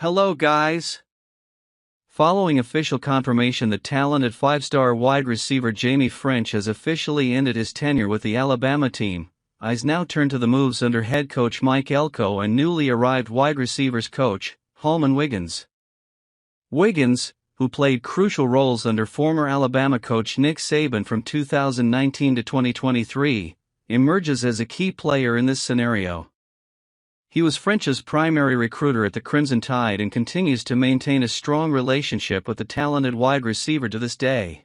Hello guys! Following official confirmation that talented five-star wide receiver Jamie French has officially ended his tenure with the Alabama team, eyes now turn to the moves under head coach Mike Elko and newly arrived wide receivers coach, Holman Wiggins. Wiggins, who played crucial roles under former Alabama coach Nick Saban from 2019 to 2023, emerges as a key player in this scenario. He was French's primary recruiter at the Crimson Tide and continues to maintain a strong relationship with the talented wide receiver to this day.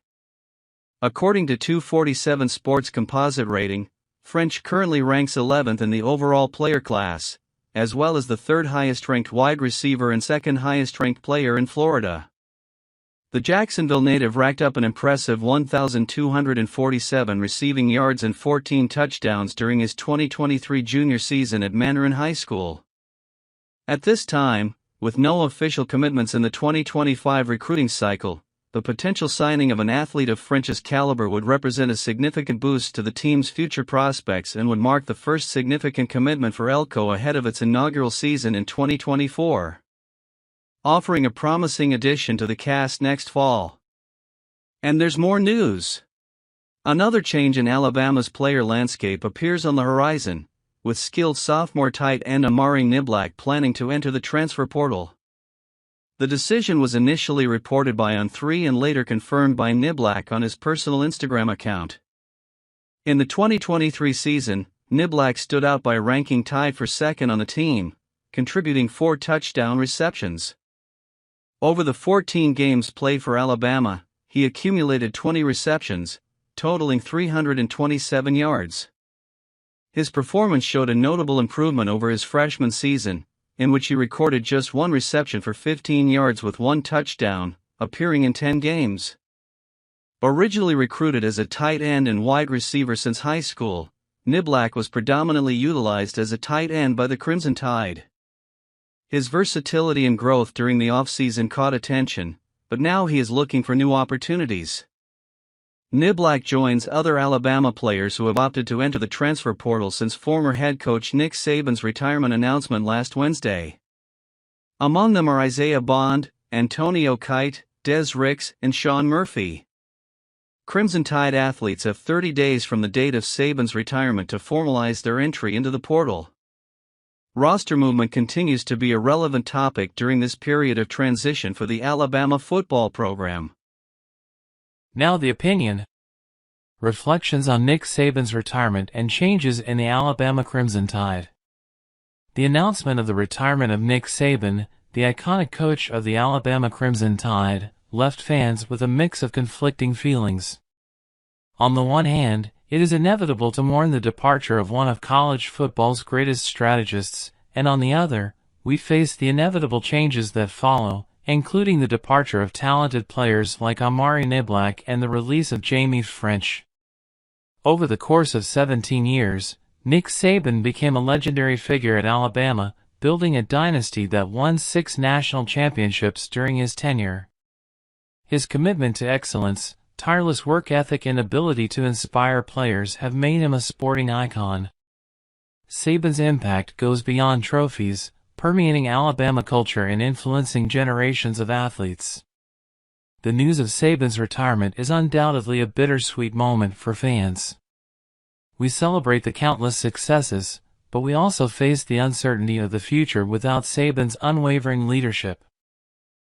According to 247 Sports composite rating, French currently ranks 11th in the overall player class, as well as the third highest ranked wide receiver and second highest ranked player in Florida. The Jacksonville native racked up an impressive 1,247 receiving yards and 14 touchdowns during his 2023 junior season at Mandarin High School. At this time, with no official commitments in the 2025 recruiting cycle, the potential signing of an athlete of French's caliber would represent a significant boost to the team's future prospects and would mark the first significant commitment for Elko ahead of its inaugural season in 2024. Offering a promising addition to the cast next fall. And there's more news. Another change in Alabama's player landscape appears on the horizon, with skilled sophomore tight end Amari Niblack planning to enter the transfer portal. The decision was initially reported by On3 and later confirmed by Niblack on his personal Instagram account. In the 2023 season, Niblack stood out by ranking tied for second on the team, contributing 4 touchdown receptions. Over the 14 games played for Alabama, he accumulated 20 receptions, totaling 327 yards. His performance showed a notable improvement over his freshman season, in which he recorded just 1 reception for 15 yards with 1 touchdown, appearing in 10 games. Originally recruited as a tight end and wide receiver since high school, Niblack was predominantly utilized as a tight end by the Crimson Tide. His versatility and growth during the offseason caught attention, but now he is looking for new opportunities. Niblack joins other Alabama players who have opted to enter the transfer portal since former head coach Nick Saban's retirement announcement last Wednesday. Among them are Isaiah Bond, Antonio Kite, Des Ricks, and Sean Murphy. Crimson Tide athletes have 30 days from the date of Saban's retirement to formalize their entry into the portal. Roster movement continues to be a relevant topic during this period of transition for the Alabama football program. Now the opinion. Reflections on Nick Saban's retirement and changes in the Alabama Crimson Tide. The announcement of the retirement of Nick Saban, the iconic coach of the Alabama Crimson Tide, left fans with a mix of conflicting feelings. On the one hand, it is inevitable to mourn the departure of one of college football's greatest strategists, and on the other, we face the inevitable changes that follow, including the departure of talented players like Amari Niblack and the release of Jamie French. Over the course of 17 years, Nick Saban became a legendary figure at Alabama, building a dynasty that won 6 national championships during his tenure. His commitment to excellence, tireless work ethic and ability to inspire players have made him a sporting icon. Saban's impact goes beyond trophies, permeating Alabama culture and influencing generations of athletes. The news of Saban's retirement is undoubtedly a bittersweet moment for fans. We celebrate the countless successes, but we also face the uncertainty of the future without Saban's unwavering leadership.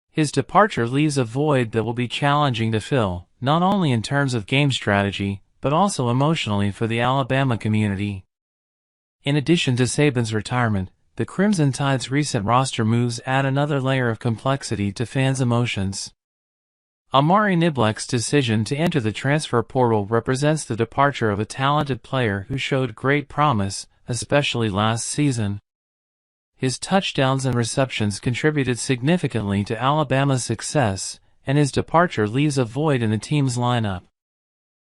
His departure leaves a void that will be challenging to fill, not only in terms of game strategy, but also emotionally for the Alabama community. In addition to Saban's retirement, the Crimson Tide's recent roster moves add another layer of complexity to fans' emotions. Amari Niblack's decision to enter the transfer portal represents the departure of a talented player who showed great promise, especially last season. His touchdowns and receptions contributed significantly to Alabama's success, and his departure leaves a void in the team's lineup.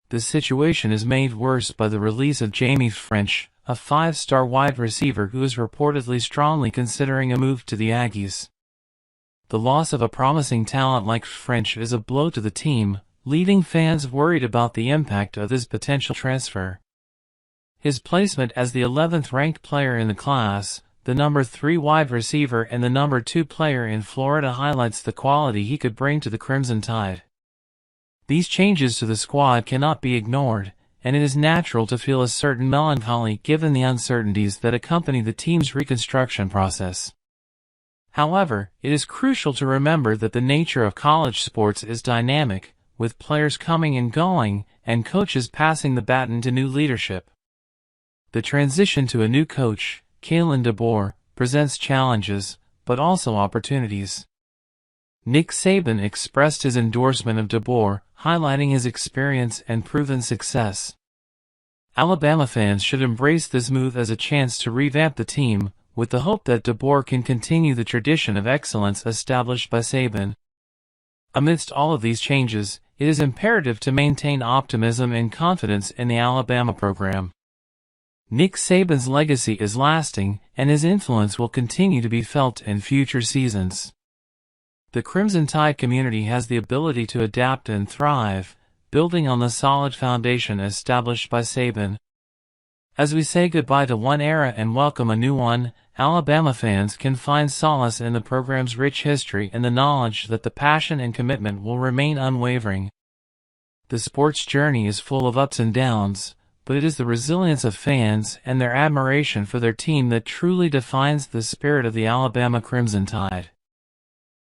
The situation is made worse by the release of Jamie French, a 5-star wide receiver who is reportedly strongly considering a move to the Aggies. The loss of a promising talent like French is a blow to the team, leaving fans worried about the impact of his potential transfer. His placement as the 11th ranked player in the class, the number 3 wide receiver and the number 2 player in Florida, highlights the quality he could bring to the Crimson Tide. These changes to the squad cannot be ignored, and it is natural to feel a certain melancholy given the uncertainties that accompany the team's reconstruction process. However, it is crucial to remember that the nature of college sports is dynamic, with players coming and going, and coaches passing the baton to new leadership. The transition to a new coach, Kalen DeBoer, presents challenges, but also opportunities. Nick Saban expressed his endorsement of DeBoer, highlighting his experience and proven success. Alabama fans should embrace this move as a chance to revamp the team, with the hope that DeBoer can continue the tradition of excellence established by Saban. Amidst all of these changes, it is imperative to maintain optimism and confidence in the Alabama program. Nick Saban's legacy is lasting, and his influence will continue to be felt in future seasons. The Crimson Tide community has the ability to adapt and thrive, building on the solid foundation established by Saban. As we say goodbye to one era and welcome a new one, Alabama fans can find solace in the program's rich history and the knowledge that the passion and commitment will remain unwavering. The sports journey is full of ups and downs, but it is the resilience of fans and their admiration for their team that truly defines the spirit of the Alabama Crimson Tide.